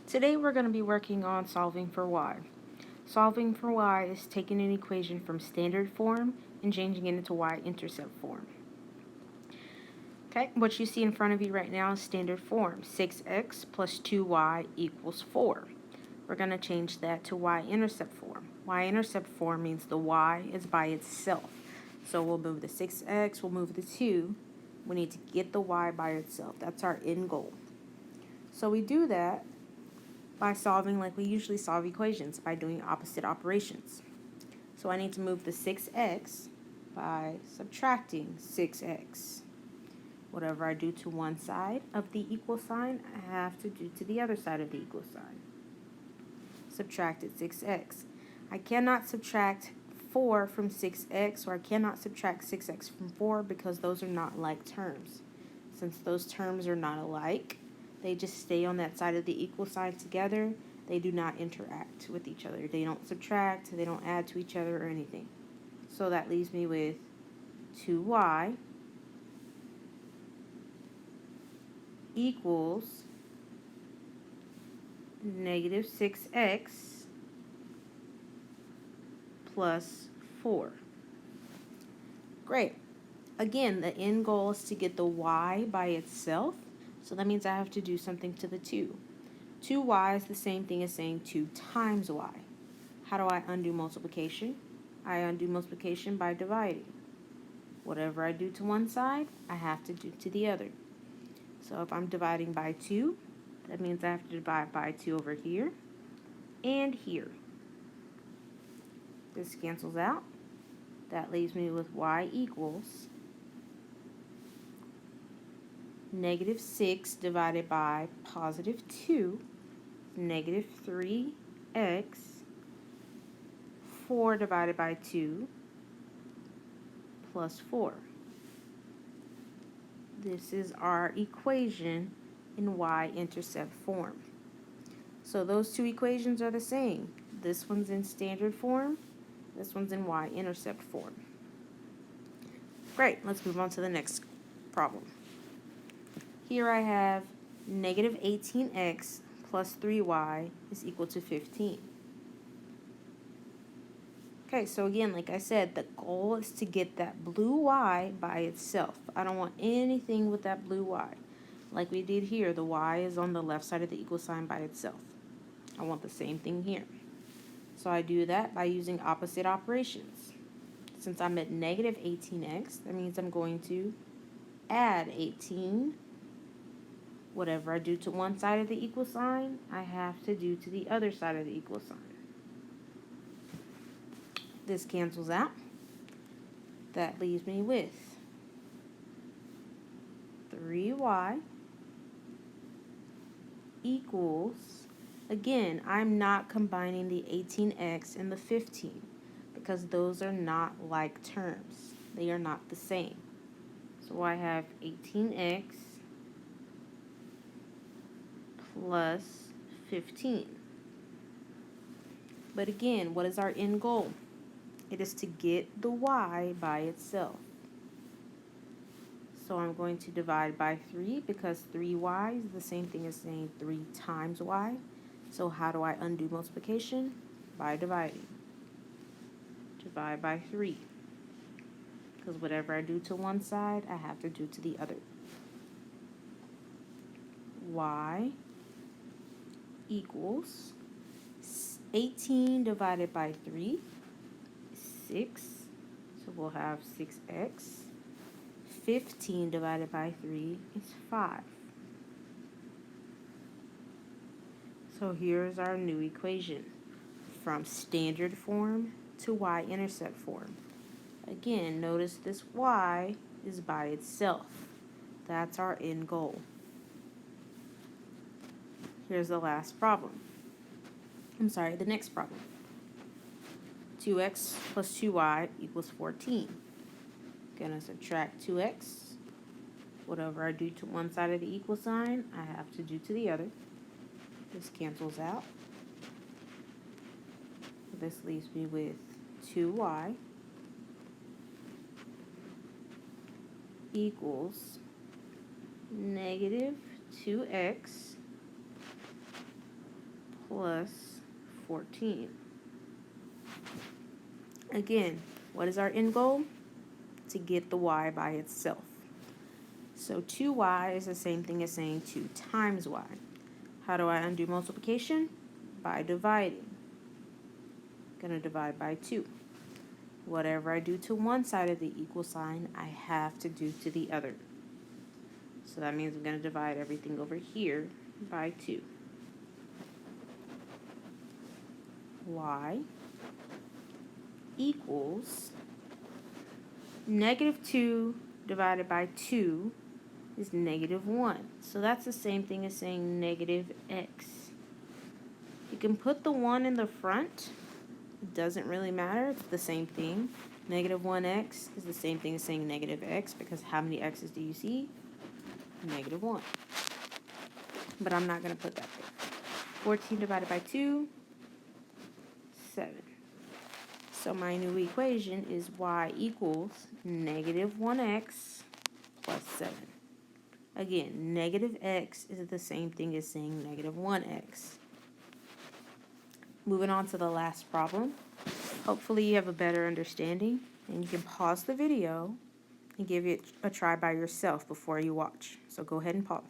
Today we're going to be working on solving for y. Solving for y is taking an equation from standard form and changing it into y-intercept form. Okay, what you see in front of you right now is standard form. 6x plus 2y equals 4. We're going to change that to y-intercept form. Y-intercept form means the y is by itself. So we'll move the 6x, we'll move the 2. We need to get the y by itself. That's our end goal. So we do that by solving like we usually solve equations, by doing opposite operations. So I need to move the 6x by subtracting 6x. Whatever I do to one side of the equal sign, I have to do to the other side of the equal sign. Subtracted 6x. I cannot subtract 4 from 6x, or I cannot subtract 6x from 4 because those are not like terms. Since those terms are not alike, they just stay on that side of the equal sign together. They do not interact with each other. They don't subtract, they don't add to each other or anything. So that leaves me with 2y equals negative 6x plus 4. Great. Again, the end goal is to get the y by itself. So that means I have to do something to the 2. 2y is the same thing as saying 2 times y. How do I undo multiplication? I undo multiplication by dividing. Whatever I do to one side, I have to do to the other. So if I'm dividing by 2, that means I have to divide by 2 over here and here. This cancels out. That leaves me with y equals negative 6 divided by positive 2, negative 3x, 4 divided by 2, plus 4. This is our equation in y-intercept form. So those two equations are the same. This one's in standard form, this one's in y-intercept form. Great, let's move on to the next problem. Here I have negative 18x plus 3y is equal to 15. Okay, so again, like I said, the goal is to get that blue y by itself. I don't want anything with that blue y. Like we did here, the y is on the left side of the equal sign by itself. I want the same thing here. So I do that by using opposite operations. Since I'm at negative 18x, that means I'm going to add 18. Whatever I do to one side of the equal sign, I have to do to the other side of the equal sign. This cancels out. That leaves me with 3y equals, again, I'm not combining the 18x and the 15 because those are not like terms. They are not the same. So I have 18x plus 15. But again, what is our end goal? It is to get the y by itself. So I'm going to divide by 3 because 3y is the same thing as saying 3 times y. So how do I undo multiplication? By dividing. Divide by 3. Because whatever I do to one side, I have to do to the other. Y equals 18 divided by 3, 6. So we'll have 6x. 15 divided by 3 is 5. So here's our new equation from standard form to y-intercept form. Again, notice this y is by itself. That's our end goal. Here's the last problem. The next problem. 2x plus 2y equals 14. Gonna subtract 2x. Whatever I do to one side of the equal sign, I have to do to the other. This cancels out. This leaves me with 2y equals negative 2x plus 14. Again, what is our end goal? To get the y by itself. So 2y is the same thing as saying 2 times y. How do I undo multiplication? By dividing. Going to divide by 2. Whatever I do to one side of the equal sign, I have to do to the other. So that means I'm going to divide everything over here by 2. Y equals negative 2 divided by 2 is negative 1. So that's the same thing as saying negative x. You can put the 1 in the front. It doesn't really matter. It's the same thing. Negative 1x is the same thing as saying negative x, because how many x's do you see? Negative 1. But I'm not going to put that there. 14 divided by 2, 7. So my new equation is y equals negative 1x plus 7. Again, negative x is the same thing as saying negative 1x. Moving on to the last problem. Hopefully you have a better understanding, and you can pause the video and give it a try by yourself before you watch. So go ahead and pause.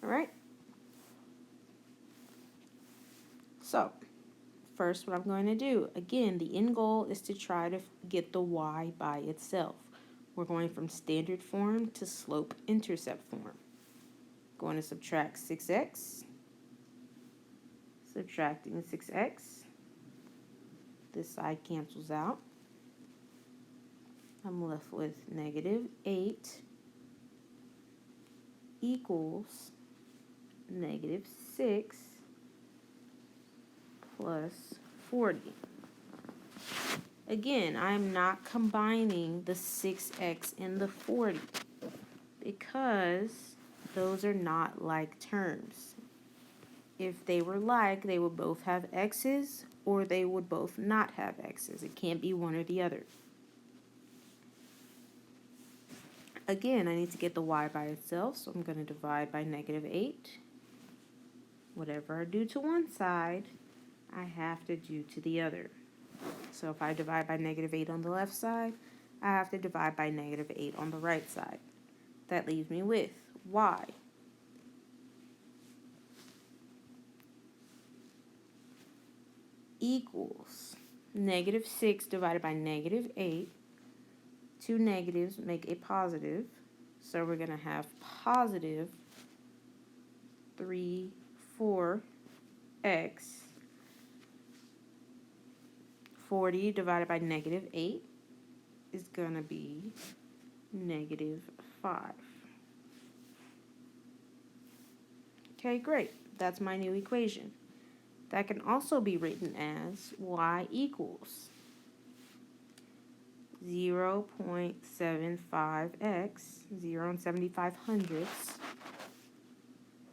All right. So first, what I'm going to do, again, the end goal is to try to get the y by itself. We're going from standard form to slope-intercept form. Going to subtract 6x. Subtracting 6x. This side cancels out. I'm left with negative 8 equals negative 6 plus 40. Again, I'm not combining the 6x and the 40 because those are not like terms. If they were like, they would both have x's or they would both not have x's. It can't be one or the other. Again, I need to get the y by itself, so I'm going to divide by negative 8. Whatever I do to one side, I have to do to the other. So if I divide by negative 8 on the left side, I have to divide by negative 8 on the right side. That leaves me with y equals negative 6 divided by negative 8. Two negatives make a positive, so we're going to have positive 3, 4x. 40 divided by negative 8 is going to be negative 5. Okay, great. That's my new equation. That can also be written as y equals 0.75x, 0 and 75 hundredths,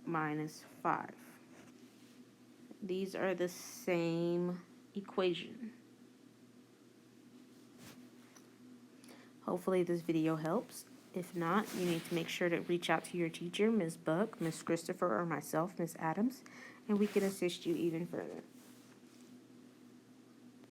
minus 5. These are the same equation. Hopefully this video helps. If not, you need to make sure to reach out to your teacher, Ms. Buck, Ms. Christopher, or myself, Ms. Adams, and we can assist you even further.